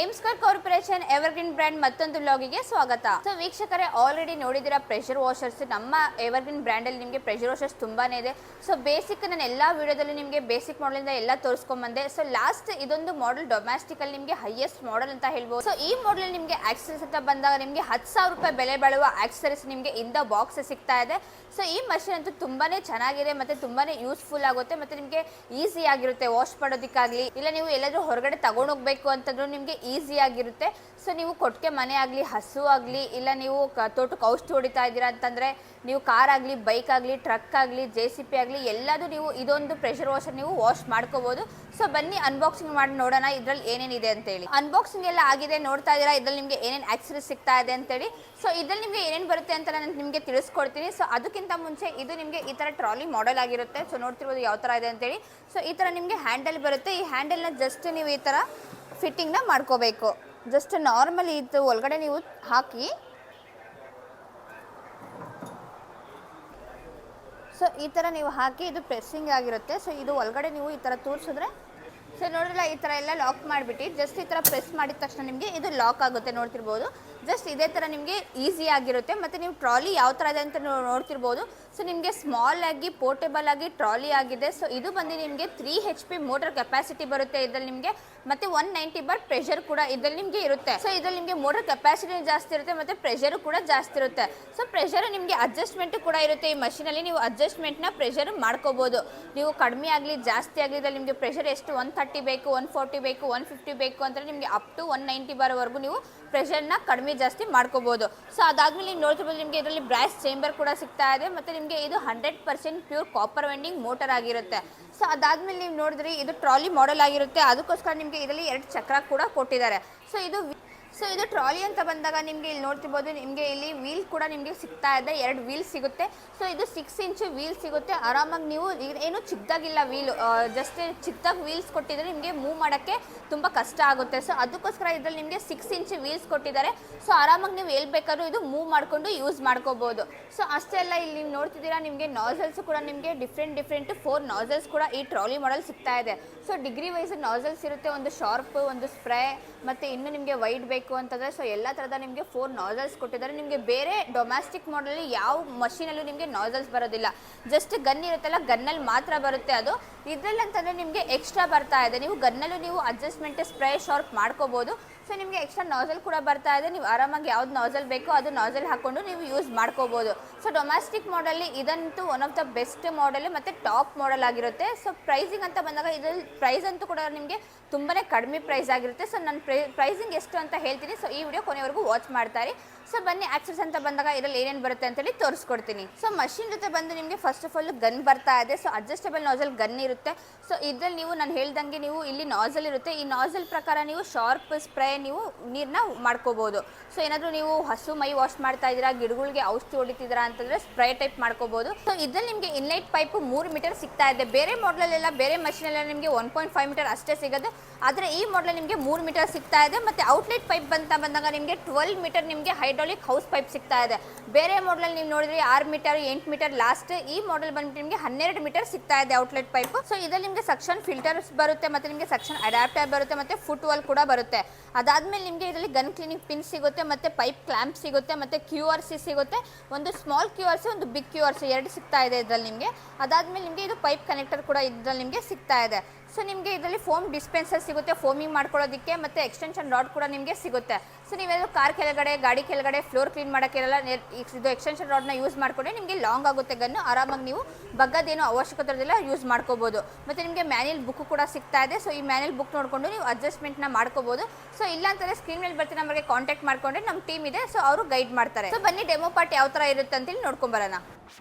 ಏಮ್ಸ್ಕರ್ corporation evergreen brand ಮತ್ತೊಂದು ವ್ಲಾಗಿಗೆ ಸ್ವಾಗತ. So ವೀಕ್ಷಕರೇ, ಆಲ್ರೆಡಿ ನೋಡಿದಿರ ಪ್ರೆಷರ್ ವಾಷರ್ಸ್. ನಮ್ಮ ಎವರ್ಗ್ರೀನ್ ಬ್ರ್ಯಾಂಡ್ ಅಲ್ಲಿ ನಿಮಗೆ ಪ್ರೆಷರ್ ವಾಷರ್ಸ್ ತುಂಬಾನೇ ಇದೆ. ಸೊ ಬೇಸಿಕ್ ನಾನು ಎಲ್ಲಾ ವಿಡಿಯೋದಲ್ಲಿ ನಿಮಗೆ ಬೇಸಿಕ್ ಮಾಡೆಲ್ ಇಂದ ಎಲ್ಲ ತೋರಿಸ್ಕೊಂಡ್ ಬಂದೆ. ಸೊ ಲಾಸ್ಟ್ ಇದೊಂದು ಮಾಡೆಲ್ ಡೊಮ್ಯಾಸ್ಟಿಕ್ ಅಲ್ಲಿ ನಿಮಗೆ ಹೈಯೆಸ್ಟ್ ಮಾಡೆಲ್ ಅಂತ ಹೇಳ್ಬೋದು. ಸೊ ಈ ಮಾಡೆಲ್ ನಿಮಗೆ ಆಕ್ಸೆಸರೀಸ್ ಅಂತ ಬಂದಾಗ ನಿಮಗೆ 10,000 ರೂಪಾಯಿ ಬೆಲೆ ಬಾಳುವ ಆಕ್ಸೆಸರೀಸ್ ನಿಮಗೆ ಇನ್ ದ ಬಾಕ್ಸ್ ಸಿಗ್ತಾ ಇದೆ. ಸೊ ಈ ಮಷಿನ್ ಅಂತೂ ತುಂಬಾನೇ ಚೆನ್ನಾಗಿದೆ ಮತ್ತೆ ತುಂಬಾನೇ ಯೂಸ್ಫುಲ್ ಆಗುತ್ತೆ ಮತ್ತೆ ನಿಮಗೆ ಈಸಿ ಆಗಿರುತ್ತೆ ವಾಶ್ ಮಾಡೋದಕ್ಕಾಗಲಿ, ಇಲ್ಲ ನೀವು ಎಲ್ಲಾದ್ರೂ ಹೊರಗಡೆ ತಗೊಂಡು ಹೋಗ್ಬೇಕು ಅಂತಂದ್ರೂ ನಿಮಗೆ ಈಸಿ ಆಗಿರುತ್ತೆ. ಸೊ ನೀವು ಕೊಟ್ಟಿಗೆ ಮನೆ ಆಗಲಿ, ಹಸು ಆಗಲಿ, ಇಲ್ಲ ನೀವು ತೋಟಕ್ಕೆ ಔಷಧಿ ಹೊಡಿತಾ ಇದ್ದೀರಾ ಅಂತಂದರೆ, ನೀವು ಕಾರ್ ಆಗಲಿ, ಬೈಕ್ ಆಗಲಿ, ಟ್ರಕ್ ಆಗಲಿ, JCB ಆಗಲಿ ಎಲ್ಲದೂ ನೀವು ಇದೊಂದು ಪ್ರೆಷರ್ ವಾಷರ್ ನೀವು ವಾಶ್ ಮಾಡ್ಕೋಬೋದು. ಸೊ ಬನ್ನಿ ಅನ್ಬಾಕ್ಸಿಂಗ್ ಮಾಡಿ ನೋಡೋಣ ಇದ್ರಲ್ಲಿ ಏನೇನಿದೆ ಅಂತೇಳಿ. ಅನ್ಬಾಕ್ಸಿಂಗ್ ಎಲ್ಲ ಆಗಿದೆ, ನೋಡ್ತಾ ಇದ್ದೀರಾ ಇದ್ರಲ್ಲಿ ನಿಮಗೆ ಏನೇನು ಆಕ್ಸೆಸರೀಸ್ ಸಿಗ್ತಾ ಇದೆ ಅಂತೇಳಿ. ಸೊ ಇದ್ರಲ್ಲಿ ನಿಮಗೆ ಏನೇನು ಬರುತ್ತೆ ಅಂತ ನಾನು ನಿಮಗೆ ತಿಳಿಸ್ಕೊಡ್ತೀನಿ. ಸೊ ಅದಕ್ಕಿಂತ ಮುಂಚೆ ಇದು ನಿಮಗೆ ಈ ಥರ ಟ್ರಾಲಿ ಮಾಡೆಲ್ ಆಗಿರುತ್ತೆ. ಸೊ ನೋಡ್ತಿರ್ಬೋದು ಯಾವ ಥರ ಇದೆ ಅಂತೇಳಿ. ಸೊ ಈ ಥರ ನಿಮಗೆ ಹ್ಯಾಂಡಲ್ ಬರುತ್ತೆ. ಈ ಹ್ಯಾಂಡಲ್ನ ಜಸ್ಟ್ ನೀವು ಈ ಥರ ಫಿಟ್ಟಿಂಗ್ನ ಮಾಡ್ಕೋಬೇಕು. ಜಸ್ಟ್ ನಾರ್ಮಲಿ ಇದು ಒಳಗಡೆ ನೀವು ಹಾಕಿ, ಸೊ ಈ ಥರ ನೀವು ಹಾಕಿ ಇದು ಪ್ರೆಸ್ಸಿಂಗ್ ಆಗಿರುತ್ತೆ. ಸೊ ಇದು ಒಳಗಡೆ ನೀವು ಈ ಥರ ತೋರಿಸಿದ್ರೆ, ಸೊ ನೋಡಿರಲ್ಲ ಈ ಥರ ಎಲ್ಲ ಲಾಕ್ ಮಾಡಿಬಿಟ್ಟು ಜಸ್ಟ್ ಈ ಥರ ಪ್ರೆಸ್ ಮಾಡಿದ ತಕ್ಷಣ ನಿಮಗೆ ಇದು ಲಾಕ್ ಆಗುತ್ತೆ. ನೋಡ್ತಿರ್ಬೋದು ಜಸ್ಟ್ ಇದೇ ಥರ ನಿಮಗೆ ಈಸಿ ಆಗಿರುತ್ತೆ. ಮತ್ತು ನೀವು ಟ್ರಾಲಿ ಯಾವ ಥರ ಇದೆ ಅಂತ ನೋಡ್ತಿರ್ಬೋದು. ಸೊ ನಿಮಗೆ ಸ್ಮಾಲ್ ಆಗಿ ಪೋರ್ಟೇಬಲ್ ಆಗಿ ಟ್ರಾಲಿ ಆಗಿದೆ. ಸೊ ಇದು ಬಂದು ನಿಮಗೆ 3 HP ಮೋಟರ್ ಕೆಪಾಸಿಟಿ ಬರುತ್ತೆ ಇದರಲ್ಲಿ ನಿಮಗೆ, ಮತ್ತು 190 ಬಾರ್ ಪ್ರೆಷರ್ ಕೂಡ ಇದರಲ್ಲಿ ನಿಮಗೆ ಇರುತ್ತೆ. ಸೊ ಇದರಲ್ಲಿ ನಿಮಗೆ ಮೋಟರ್ ಕೆಪಾಸಿಟಿ ಜಾಸ್ತಿ ಇರುತ್ತೆ ಮತ್ತು ಪ್ರೆಷರು ಕೂಡ ಜಾಸ್ತಿ ಇರುತ್ತೆ. ಸೊ ಪ್ರೆಷರ್ ನಿಮಗೆ ಅಡ್ಜಸ್ಟ್ಮೆಂಟ್ ಕೂಡ ಇರುತ್ತೆ. ಈ ಮಷೀನಲ್ಲಿ ನೀವು ಅಡ್ಜಸ್ಟ್ಮೆಂಟ್ನ ಪ್ರೆಷರ್ ಮಾಡ್ಕೋಬೋದು. ನೀವು ಕಡಿಮೆ ಆಗಲಿ ಜಾಸ್ತಿ ಆಗಲಿ ಇದರಲ್ಲಿ ನಿಮಗೆ ಪ್ರೆಷರ್ ಎಷ್ಟು 130 ಬೇಕು, 140 ಬೇಕು, 150 ಬೇಕು ಅಂದರೆ ನಿಮಗೆ ಅಪ್ ಟು 190 ಬಾರ್ವರೆಗೂ ನೀವು ಪ್ರೆಷರ್ನ ಕಡಿಮೆ ಜಾಸ್ತಿ ಮಾಡ್ಕೋಬೋದು. ಸೊ ಅದಾದ್ಮೇಲೆ ನೀವು ನೋಡ್ತಿರ್ಬೋದು ನಿಮಗೆ ಇದರಲ್ಲಿ ಬ್ರಾಸ್ ಚೇಂಬರ್ ಕೂಡ ಸಿಗ್ತಾ ಇದೆ. ಮತ್ತು ನಿಮಗೆ ಇದು 100% ಪ್ಯೂರ್ ಕಾಪರ್ ವೈಂಡಿಂಗ್ ಮೋಟರ್ ಆಗಿರುತ್ತೆ. ಸೊ ಅದಾದ್ಮೇಲೆ ನೀವು ನೋಡಿದ್ರಿ ಇದು ಟ್ರಾಲಿ ಮಾಡೆಲ್ ಆಗಿರುತ್ತೆ. ಅದಕ್ಕೋಸ್ಕರ ನಿಮಗೆ ಇದರಲ್ಲಿ 2 ಚಕ್ರ ಕೂಡ ಕೊಟ್ಟಿದ್ದಾರೆ. ಸೊ ಇದು ಟ್ರಾಲಿ ಅಂತ ಬಂದಾಗ ನಿಮಗೆ ಇಲ್ಲಿ ನೋಡ್ತಿರ್ಬೋದು ನಿಮಗೆ ಇಲ್ಲಿ ವೀಲ್ ಕೂಡ ನಿಮಗೆ ಸಿಗ್ತಾ ಇದೆ. 2 ವೀಲ್ ಸಿಗುತ್ತೆ. ಸೊ ಇದು 6 ಇಂಚ್ ವೀಲ್ ಸಿಗುತ್ತೆ. ಆರಾಮಾಗಿ ನೀವು ಏನು ಚಿಕ್ಕದಾಗಿಲ್ಲ ವೀಲು, ಜಸ್ಟ್ ಚಿಕ್ಕದಾಗಿ ವೀಲ್ಸ್ ಕೊಟ್ಟಿದ್ರೆ ನಿಮಗೆ ಮೂವ್ ಮಾಡೋಕ್ಕೆ ತುಂಬ ಕಷ್ಟ ಆಗುತ್ತೆ. ಸೊ ಅದಕ್ಕೋಸ್ಕರ ಇದರಲ್ಲಿ ನಿಮಗೆ 6 ಇಂಚ್ ವೀಲ್ಸ್ ಕೊಟ್ಟಿದ್ದಾರೆ. ಸೊ ಆರಾಮಾಗಿ ನೀವು ಎಲ್ಲಿ ಬೇಕಾದ್ರೂ ಇದು ಮೂವ್ ಮಾಡಿಕೊಂಡು ಯೂಸ್ ಮಾಡ್ಕೋಬೋದು. ಸೊ ಅಷ್ಟೇ ಅಲ್ಲ, ಇಲ್ಲಿ ನೀವು ನೋಡ್ತಿದ್ದೀರಾ ನಿಮಗೆ ನಾಸಲ್ಸ್ ಕೂಡ ನಿಮಗೆ ಡಿಫ್ರೆಂಟ್ 4 ನಾಸಲ್ಸ್ ಕೂಡ ಈ ಟ್ರಾಲಿ ಮಾಡೆಲ್ ಸಿಗ್ತಾ ಇದೆ. ಸೊ ಡಿಗ್ರಿ ವೈಸ್ ನಾಸಲ್ಸ್ ಇರುತ್ತೆ. ಒಂದು ಶಾರ್ಪ್, ಒಂದು ಸ್ಪ್ರೇ, ಮತ್ತು ಇನ್ನು ನಿಮಗೆ ವೈಡ್ ಬೇಕು ಅಂತಂದರೆ ಸೊ ಎಲ್ಲ ಥರದ ನಿಮಗೆ 4 ನಾಸಲ್ಸ್ ಕೊಟ್ಟಿದ್ದಾರೆ. ನಿಮಗೆ ಬೇರೆ ಡೊಮ್ಯಾಸ್ಟಿಕ್ ಮಾಡಲಲ್ಲಿ ಯಾವ ಮಷೀನಲ್ಲೂ ನಿಮಗೆ ನಾಸಲ್ಸ್ ಬರೋದಿಲ್ಲ. ಜಸ್ಟ್ ಗನ್ ಇರುತ್ತಲ್ಲ, ಗನ್ನಲ್ಲಿ ಮಾತ್ರ ಬರುತ್ತೆ ಅದು. ಇದರಲ್ಲಿ ಅಂತಂದರೆ ನಿಮಗೆ ಎಕ್ಸ್ಟ್ರಾ ಬರ್ತಾ ಇದೆ. ನೀವು ಗನ್ನಲ್ಲೂ ನೀವು ಅಡ್ಜಸ್ಟ್ಮೆಂಟ್ ಸ್ಪ್ರೇ ಶಾರ್ಪ್ ಮಾಡ್ಕೋಬೋದು. ಸೊ ನಿಮಗೆ ಎಕ್ಸ್ಟ್ರಾ ನಾಸಲ್ ಕೂಡ ಬರ್ತಾ ಇದೆ. ನೀವು ಆರಾಮಾಗಿ ಯಾವ್ದು ನಾಸಲ್ ಬೇಕೋ ಅದು ನಾಸಲ್ ಹಾಕ್ಕೊಂಡು ನೀವು ಯೂಸ್ ಮಾಡ್ಕೋಬೋದು. ಸೊ ಡೊಮ್ಯಾಸ್ಟಿಕ್ ಮಾಡಲ್ಲಿ ಇದಂತೂ one of the best model ಮತ್ತು ಟಾಪ್ ಮಾಡೆಲ್ ಆಗಿರುತ್ತೆ. ಸೊ ಪ್ರೈಸಿಂಗ್ ಅಂತ ಬಂದಾಗ ಇದರಲ್ಲಿ ಪ್ರೈಸ್ ಅಂತೂ ಕೂಡ ನಿಮಗೆ ತುಂಬಾ ಕಡಿಮೆ ಪ್ರೈಸ್ ಆಗಿರುತ್ತೆ. ಸೊ ನಾನು ಪ್ರೈಸಿಂಗ್ ಎಷ್ಟು ಅಂತ ಹೇಳ್ತೀನಿ. ಸೊ ಈ ವಿಡಿಯೋ ಕೊನೆವರೆಗೂ ವಾಚ್ ಮಾಡ್ತಾರೆ. ಸೊ ಬನ್ನಿ ಆಕ್ಸೆಸ್ ಅಂತ ಬಂದಾಗ ಇದರಲ್ಲಿ ಏನೇನು ಬರುತ್ತೆ ಅಂತೇಳಿ ತೋರಿಸ್ಕೊಡ್ತೀನಿ. ಸೊ ಮಷಿನ್ ಜೊತೆ ಬಂದು ನಿಮಗೆ ಫಸ್ಟ್ ಆಫ್ ಆಲ್ ಗನ್ ಬರ್ತಾ ಇದೆ. ಸೊ ಅಡ್ಜಸ್ಟಬಲ್ ನಾಸಲ್ ಗನ್ ಇರುತ್ತೆ. ಸೊ ಇದರಲ್ಲಿ ನೀವು ನಾನು ಹೇಳ್ದಂಗೆ ನೀವು ಇಲ್ಲಿ ನಾಸಲ್ ಇರುತ್ತೆ. ಈ ನಾಸಲ್ ಪ್ರಕಾರ ನೀವು ಶಾರ್ಪ್ ಸ್ಪ್ರೇ ನೀವು ನೀರನ್ನ ಮಾಡ್ಕೋಬೋದು. ಸೊ ಏನಾದರೂ ನೀವು ಹಸು ಮೈ ವಾಶ್ ಮಾಡ್ತಾ ಇದ್ದೀರಾ, ಗಿಡಗಳಿಗೆ ಔಷಧಿ ಹೊಡಿತಿದ್ದೀರಾ ಅಂತಂದರೆ ಸ್ಪ್ರೇ ಟೈಪ್ ಮಾಡ್ಕೋಬೋದು. ಸೊ ಇದರಲ್ಲಿ ನಿಮಗೆ ಇನ್ಲೈಟ್ ಪೈಪು 3 ಮೀಟರ್ ಸಿಗ್ತಾ ಇದೆ. ಬೇರೆ ಮಾಡಲೆಲ್ಲ ಬೇರೆ ಮಷೀನೆಲ್ಲ ನಿಮಗೆ 1.5 ಮೀಟರ್ ಅಷ್ಟೇ ಸಿಗುತ್ತೆ. ಆದರೆ ಈ ಮಾಡಲ್ ನಿಮಗೆ 3 ಮೀಟರ್ ಸಿಗ್ತಾ ಇದೆ. ಮತ್ತು ಔಟ್ಲೆಟ್ ಪೈಪ್ ಅಂತ ಬಂದಾಗ ನಿಮಗೆ 12 ಮೀಟರ್ ನಿಮಗೆ ಹೈಡ್ರಾಲಿಕ್ ಹೌಸ್ ಪೈಪ್ ಸಿಗ್ತಾ ಇದೆ. ಬೇರೆ ಮಾಡಲ್ ನೀವು ನೋಡಿದ್ರೆ 6 ಮೀಟರ್ 8 ಮೀಟರ್ ಲಾಸ್ಟ್. ಈ ಮಾಡೆಲ್ ಬಂದ್ಬಿಟ್ಟು ನಿಮಗೆ 12 ಮೀಟರ್ ಸಿಗ್ತಾ ಇದೆ ಔಟ್ಲೆಟ್ ಪೈಪ್. ಸೊ ಇದರಲ್ಲಿ ನಿಮಗೆ ಸಕ್ಷನ್ ಫಿಲ್ಟರ್ಸ್ ಬರುತ್ತೆ, ಮತ್ತು ನಿಮಗೆ ಸಕ್ಷನ್ ಅಡ್ಯಾಪ್ಟರ್ ಬರುತ್ತೆ, ಮತ್ತು ಫುಟ್ ವಾಲ್ ಕೂಡ ಬರುತ್ತೆ. ಅದಾದ್ಮೇಲೆ ನಿಮಗೆ ಇದರಲ್ಲಿ ಗನ್ ಕ್ಲೀನಿಂಗ್ ಪಿನ್ ಸಿಗುತ್ತೆ, ಮತ್ತು ಪೈಪ್ ಕ್ಲಾಂಪ್ ಸಿಗುತ್ತೆ, ಮತ್ತು QRC ಸಿಗುತ್ತೆ. ಒಂದು ಸ್ಮಾಲ್ QRC, ಒಂದು ಬಿಗ್ QRC 2 ಸಿಗ್ತಾ ಇದೆ ಇದರಲ್ಲಿ ನಿಮಗೆ. ಅದಾದ್ಮೇಲೆ ನಿಮಗೆ ಇದು ಪೈಪ್ ಕನೆಕ್ಟರ್ ಕೂಡ ಇದರಲ್ಲಿ ನಿಮಗೆ ಸಿಗ್ತಾ ಇದೆ. ಸೊ ನಿಮಗೆ ಇದರಲ್ಲಿ ಫೋಮ್ ಡಿಸ್ಪೆನ್ಸರ್ ಸಿಗುತ್ತೆ ಫೋಮಿಂಗ್ ಮಾಡ್ಕೊಳ್ಳೋದಕ್ಕೆ, ಮತ್ತು ಎಕ್ಸ್ಟೆನ್ಷನ್ ರಾಡ್ ಕೂಡ ನಿಮಗೆ ಸಿಗುತ್ತೆ. ಸೊ ನೀವೆಲ್ಲೂ ಕಾರ್ ಕೆಳಗಡೆ, ಗಾಡಿ ಕೆಳಗಡೆ ಫ್ಲೋರ್ ಕ್ಲೀನ್ ಮಾಡೋಕ್ಕೆಲ್ಲ ಇದು ಎಕ್ಸ್ಟೆನ್ಷನ್ ರಾಡ್ನ ಯೂಸ್ ಮಾಡಿಕೊಂಡ್ರೆ ನಿಮಗೆ ಲಾಂಗ್ ಆಗುತ್ತೆ ಗನ್ನು. ಆರಾಮಾಗಿ ನೀವು ಬಗ್ಗದೇನೋ ಅವಶ್ಯಕತೆ ಇರೋದಿಲ್ಲ, ಯೂಸ್ ಮಾಡ್ಕೋಬೋದು. ಮತ್ತು ನಿಮಗೆ ಮ್ಯಾನ್ಯಲ್ ಬುಕ್ ಕೂಡ ಸಿಗ್ತಾ ಇದೆ. ಸೊ ಈ ಮ್ಯಾನ್ಯಲ್ ಬುಕ್ ನೋಡಿಕೊಂಡು ನೀವು ಅಡ್ಜಸ್ಟ್ಮೆಂಟ್ನ ಮಾಡ್ಕೋಬೋದು. ಸೊ ಇಲ್ಲ ಅಂತಂದರೆ ಸ್ಕ್ರೀನ್ ಮೇಲೆ ಬರ್ತೀನಿ, ನಮಗೆ ಕಾಂಟ್ಯಾಕ್ಟ್ ಮಾಡಿಕೊಂಡ್ರೆ ನಮ್ಮ ಟೀಮ್ ಇದೆ. ಸೊ ಅವರು ಗೈಡ್ ಮಾಡ್ತಾರೆ. ಸೊ ಬನ್ನಿ ಡೆಮೋ ಪಾರ್ಟ್ ಯಾವ ಥರ ಇರುತ್ತೆ ಅಂತೇಳಿ ನೋಡ್ಕೊಂಬರೋಣ.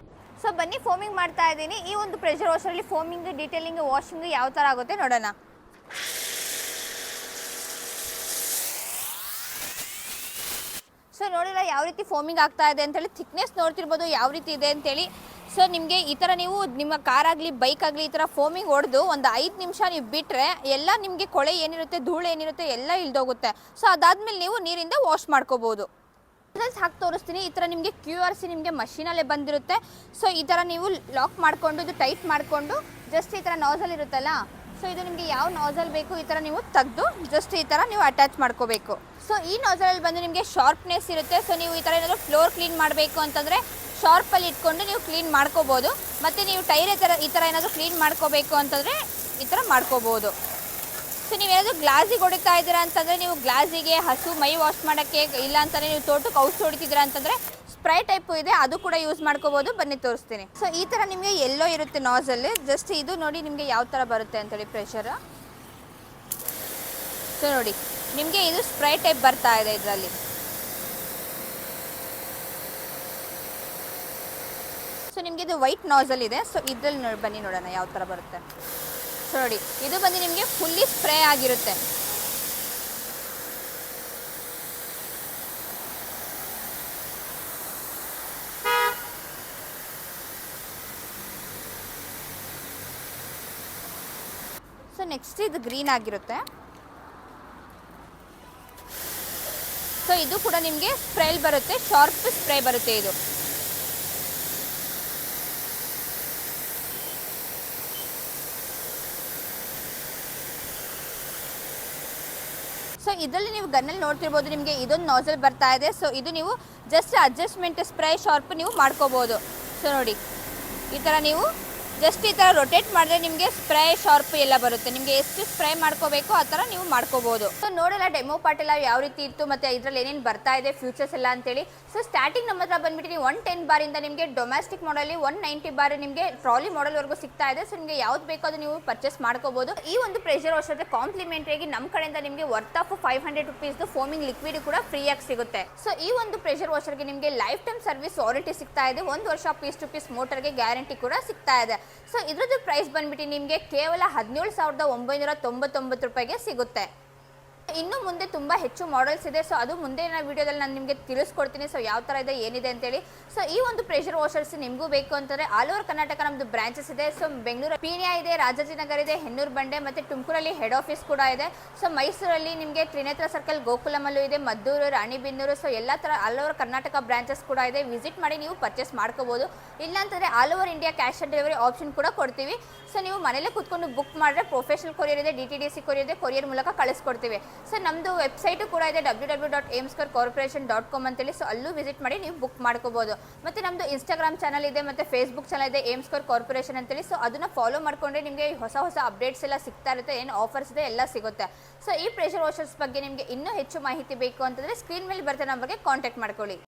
ಸೊ ಬನ್ನಿ ಫೋಮಿಂಗ್ ಮಾಡ್ತಾ ಇದ್ದೀನಿ. ಈ ಒಂದು ಪ್ರೆಷರ್ ವಾಷರಲ್ಲಿ ಫೋಮಿಂಗ್, ಡೀಟೇಲಿಂಗ್, ವಾಷಿಂಗ್ ಯಾವ ಥರ ಆಗುತ್ತೆ ನೋಡೋಣ. ಸೊ ನೋಡಿಲ್ಲ ಯಾವ ರೀತಿ ಫೋಮಿಂಗ್ ಆಗ್ತಾ ಇದೆ ಅಂತೇಳಿ. ಥಿಕ್ನೆಸ್ ನೋಡ್ತಿರ್ಬೋದು ಯಾವ ರೀತಿ ಇದೆ ಅಂತೇಳಿ. ಸೊ ನಿಮಗೆ ಈ ಥರ ನೀವು ನಿಮ್ಮ ಕಾರ್ ಆಗಲಿ, ಬೈಕ್ ಆಗಲಿ ಈ ಥರ ಫೋಮಿಂಗ್ ಹೊಡೆದು ಒಂದು 5 ನಿಮಿಷ ನೀವು ಬಿಟ್ಟರೆ ಎಲ್ಲ ನಿಮಗೆ ಕೊಳೆ ಏನಿರುತ್ತೆ, ಧೂಳು ಏನಿರುತ್ತೆ ಎಲ್ಲ ಇಳ್ದೋಗುತ್ತೆ. ಸೊ ಅದಾದಮೇಲೆ ನೀವು ನೀರಿಂದ ವಾಶ್ ಮಾಡ್ಕೋಬೋದು. ಹಾಕಿ ತೋರಿಸ್ತೀನಿ. ಈ ಥರ ನಿಮಗೆ QRC ನಿಮಗೆ ಮಷೀನಲ್ಲೇ ಬಂದಿರುತ್ತೆ. ಸೊ ಈ ಥರ ನೀವು ಲಾಕ್ ಮಾಡಿಕೊಂಡು ಇದು ಟೈಟ್ ಮಾಡಿಕೊಂಡು ಜಸ್ಟ್ ಈ ಥರ ನಾಸಲ್ ಇರುತ್ತಲ್ಲ, ಸೊ ಇದು ನಿಮಗೆ ಯಾವ ನಾಸಲ್ ಬೇಕು ಈ ಥರ ನೀವು ತೆಗೆದು ಜಸ್ಟ್ ಈ ಥರ ನೀವು ಅಟ್ಯಾಚ್ ಮಾಡ್ಕೋಬೇಕು. ಸೊ ಈ ನಾಸಲಲ್ಲಿ ಬಂದು ನಿಮಗೆ ಶಾರ್ಪ್ನೆಸ್ ಇರುತ್ತೆ. ಸೊ ನೀವು ಈ ಥರ ಏನಾದರೂ ಫ್ಲೋರ್ ಕ್ಲೀನ್ ಮಾಡಬೇಕು ಅಂತಂದರೆ ಶಾರ್ಪಲ್ಲಿ ಇಟ್ಕೊಂಡು ನೀವು ಕ್ಲೀನ್ ಮಾಡ್ಕೋಬೋದು. ಮತ್ತು ನೀವು ಟೈರ್ ಈ ಥರ ಏನಾದರೂ ಕ್ಲೀನ್ ಮಾಡ್ಕೋಬೇಕು ಅಂತಂದರೆ ಈ ಥರ ಮಾಡ್ಕೋಬೋದು. ಸೊ ನೀವೇನಾದರೂ ಗ್ಲಾಸಿಗೆ ಹೊಡಿತಾ ಇದ್ದೀರಾ ಅಂತಂದರೆ ನೀವು ಗ್ಲಾಸಿಗೆ ಹಸು ಮೈ ವಾಶ್ ಮಾಡೋಕ್ಕೆ, ಇಲ್ಲ ಅಂತಂದರೆ ನೀವು ತೋಟಕ್ಕೆ ಔಷಧಿ ಹೊಡಿತಿದ್ದೀರಾ ಅಂತಂದರೆ ಸ್ಪ್ರೈ ಟೈಪು ಇದೆ, ಅದು ಕೂಡ ಯೂಸ್ ಮಾಡ್ಕೋಬೋದು. ಬನ್ನಿ ತೋರಿಸ್ತೀನಿ. ಸೊ ಈ ಥರ ನಿಮಗೆ ಎಲ್ಲೋ ಇರುತ್ತೆ ನಾಸಲ್. ಜಸ್ಟ್ ಇದು ನೋಡಿ ನಿಮಗೆ ಯಾವ ಥರ ಬರುತ್ತೆ ಅಂತೇಳಿ ಪ್ರೆಷರ್. ಸೊ ನೋಡಿ ನಿಮಗೆ ಇದು ಸ್ಪ್ರೈ ಟೈಪ್ ಬರ್ತಾ ಇದೆ ಇದರಲ್ಲಿ. ಸೊ ನಿಮಗೆ ಇದು ವೈಟ್ ನಾಸಲ್ ಇದೆ. ಸೊ ಇದ್ರಲ್ಲಿ ಬನ್ನಿ ನೋಡೋಣ ಯಾವ ಥರ ಬರುತ್ತೆ. ಸೊ ನೋಡಿ ಇದು ಬಂದು ನಿಮಗೆ ಫುಲ್ಲಿ ಸ್ಪ್ರೇ ಆಗಿರುತ್ತೆ. ಸೊ ನೆಕ್ಸ್ಟ್ ಇದು ಗ್ರೀನ್ ಆಗಿರುತ್ತೆ. ಸೊ ಇದು ಕೂಡ ನಿಮಗೆ ಸ್ಪ್ರೇಲ್ ಬರುತ್ತೆ, ಶಾರ್ಪ್ ಸ್ಪ್ರೇ ಬರುತ್ತೆ ಇದು. ಸೊ ಇದರಲ್ಲಿ ನೀವು ಗನ್ನಲ್ಲಿ ನೋಡ್ತಿರ್ಬೋದು ನಿಮಗೆ ಇದೊಂದು ನಾಸಲ್ ಬರ್ತಾ ಇದೆ. ಸೊ ಇದು ನೀವು ಜಸ್ಟ್ ಅಡ್ಜಸ್ಟ್ಮೆಂಟ್ ಸ್ಪ್ರೇ ಶಾರ್ಪ್ ನೀವು ಮಾಡ್ಕೋಬೋದು. ಸೊ ನೋಡಿ ಈ ಥರ ನೀವು ಜಸ್ಟ್ ಈ ಥರ ರೊಟೇಟ್ ಮಾಡಿದ್ರೆ ನಿಮಗೆ ಸ್ಪ್ರೇ ಶಾರ್ಪ್ ಎಲ್ಲ ಬರುತ್ತೆ. ನಿಮಗೆ ಎಷ್ಟು ಸ್ಪ್ರೇ ಮಾಡ್ಕೋಬೇಕು ಆ ಥರ ನೀವು ಮಾಡ್ಕೋಬೋದು. ಸೊ ನೋಡಲ್ಲ ಡೆಮೋ ಪಾರ್ಟ್ ಎಲ್ಲ ಯಾವ ರೀತಿ ಇತ್ತು ಮತ್ತು ಇದರಲ್ಲಿ ಏನೇನು ಬರ್ತಾ ಇದೆ ಫ್ಯೂಚರ್ಸ್ ಎಲ್ಲ ಅಂತೇಳಿ. ಸೊ ಸ್ಟಾರ್ಟಿಂಗ್ ನಮ್ಮ ಹತ್ರ ಬಂದುಬಿಟ್ಟು ನೀವು 110 ಬಾರಿಂದ ನಿಮಗೆ ಡೊಮೆಸ್ಟಿಕ್ ಮಾಡಲಿ 190 ಬಾರ್ ನಿಮಗೆ ಟ್ರಾಲಿ ಮಾಡಲ್ವರೆಗೂ ಸಿಗ್ತಾ ಇದೆ. ಸೊ ನಿಮಗೆ ಯಾವ್ದು ಬೇಕೋ ಅದು ನೀವು ಪರ್ಚೇಸ್ ಮಾಡ್ಕೋಬೋದು. ಈ ಒಂದು ಪ್ರೆಷರ್ ವಾಷರ್ ಕಾಂಪ್ಲಿಮೆಂಟ್ರಿಯಾಗಿ ನಮ್ಮ ಕಡೆಯಿಂದ ನಿಮಗೆ ವರ್ತ್ ಆಫ್ 500 ರುಪೀಸ್ದು ಫೋಮಿಂಗ್ ಲಿಕ್ವಿಡ್ ಕೂಡ ಫ್ರೀಯಾಗಿ ಸಿಗುತ್ತೆ. ಸೊ ಈ ಒಂದು ಪ್ರೆಷರ್ ವಾಷರ್ಗೆ ನಿಮಗೆ ಲೈಫ್ ಟೈಮ್ ಸರ್ವಿಸ್ ವಾರಂಟಿ ಸಿಗ್ತಾ ಇದೆ. 1 ವರ್ಷ ಪೀಸ್ ಟು ಪೀಸ್ ಮೋಟರ್ಗೆ ಗ್ಯಾರಂಟಿ ಕೂಡ ಸಿಗ್ತಾ ಇದೆ. ಸೊ ಇದ್ರದ್ದು ಪ್ರೈಸ್ ಬಂದ್ಬಿಟ್ಟು ನಿಮಗೆ ಕೇವಲ 17,999 ರೂಪಾಯಿಗೆ ಸಿಗುತ್ತೆ. ಇನ್ನು ಮುಂದೆ ತುಂಬ ಹೆಚ್ಚು ಮಾಡೆಲ್ಸ್ ಇದೆ. ಸೊ ಅದು ಮುಂದಿನ ವಿಡಿಯೋದಲ್ಲಿ ನಾನು ನಿಮಗೆ ತಿಳಿಸ್ಕೊಡ್ತೀನಿ. ಸೊ ಯಾವ ಥರ ಇದೆ ಏನಿದೆ ಅಂತೇಳಿ. ಸೊ ಈ ಒಂದು ಪ್ರೆಷರ್ ವಾಷರ್ಸ್ ನಿಮಗೂ ಬೇಕು ಅಂತಂದರೆ ಆಲ್ ಓವರ್ ಕರ್ನಾಟಕ ನಮ್ಮದು ಬ್ರಾಂಚಸ್ ಇದೆ. ಸೊ ಬೆಂಗಳೂರು ಪೀಣ್ಯ ಇದೆ, ರಾಜಾಜಿನಗರ ಇದೆ, ಹೆನ್ನೂರು ಬಂಡೆ ಮತ್ತು ತುಮಕೂರಲ್ಲಿ ಹೆಡ್ ಆಫೀಸ್ ಕೂಡ ಇದೆ. ಸೊ ಮೈಸೂರಲ್ಲಿ ನಿಮಗೆ ತ್ರಿನೇತ್ರ ಸರ್ಕಲ್ ಗೋಕುಲಮಲ್ಲೂ ಇದೆ, ಮದ್ದೂರು, ರಾಣಿಬೆನ್ನೂರು. ಸೊ ಎಲ್ಲ ಥರ ಆಲ್ ಓವರ್ ಕರ್ನಾಟಕ ಬ್ರಾಂಚಸ್ ಕೂಡ ಇದೆ. ವಿಸಿಟ್ ಮಾಡಿ ನೀವು ಪರ್ಚೇಸ್ ಮಾಡ್ಕೋಬೋದು. ಇಲ್ಲಾಂತಂದರೆ all over India cash on delivery option ಕೂಡ ಕೊಡ್ತೀವಿ. ಸೊ ನೀವು ಮನೇಲೆ ಕೂತ್ಕೊಂಡು ಬುಕ್ ಮಾಡಿದ್ರೆ ಪ್ರೊಫೆಷನಲ್ ಕೊರಿಯರ್ ಇದೆ, DTDC ಕೊರಿಯರ್ ಇದೆ, ಕೊರಿಯರ್ ಮೂಲಕ ಕಳಿಸ್ಕೊಡ್ತೀವಿ. ಸೊ ನಮ್ಮದು ವೆಬ್ಸೈಟು ಕೂಡ ಇದೆ www.aimscorecorporation.com ಅಂತೇಳಿ. ಸೊ ಅಲ್ಲೂ ವಿಸಿಟ್ ಮಾಡಿ ನೀವು ಬುಕ್ ಮಾಡ್ಕೋಬೋದು. ಮತ್ತು ನಮ್ಮದು ಇನ್ಸ್ಟಾಗ್ರಾಮ್ ಚಾನಲ್ ಇದೆ ಮತ್ತು ಫೇಸ್ಬುಕ್ ಚಾನಲ್ ಇದೆ ಏಮ್ಸ್ಕೋರ್ ಕಾರ್ಪೊರೇಷನ್ ಅಂತೇಳಿ. ಸೊ ಅದನ್ನು ಫಾಲೋ ಮಾಡಿಕೊಂಡ್ರೆ ನಿಮಗೆ ಹೊಸ ಅಪ್ಡೇಟ್ಸ್ ಎಲ್ಲ ಸಿಗ್ತಾ ಇರುತ್ತೆ, ಏನು ಆಫರ್ಸ್ ಇದೆ ಎಲ್ಲ ಸಿಗುತ್ತೆ. ಸೊ ಈ ಪ್ರೆಷರ್ ವಾಷರ್ಸ್ ಬಗ್ಗೆ ನಿಮಗೆ ಇನ್ನೂ ಹೆಚ್ಚು ಮಾಹಿತಿ ಬೇಕು ಅಂತಂದರೆ ಸ್ಕ್ರೀನ್ ಮೇಲೆ ಬರ್ತಾ ನಂಬರ್ಗೆ ಕಾಂಟ್ಯಾಕ್ಟ್ ಮಾಡ್ಕೊಳ್ಳಿ.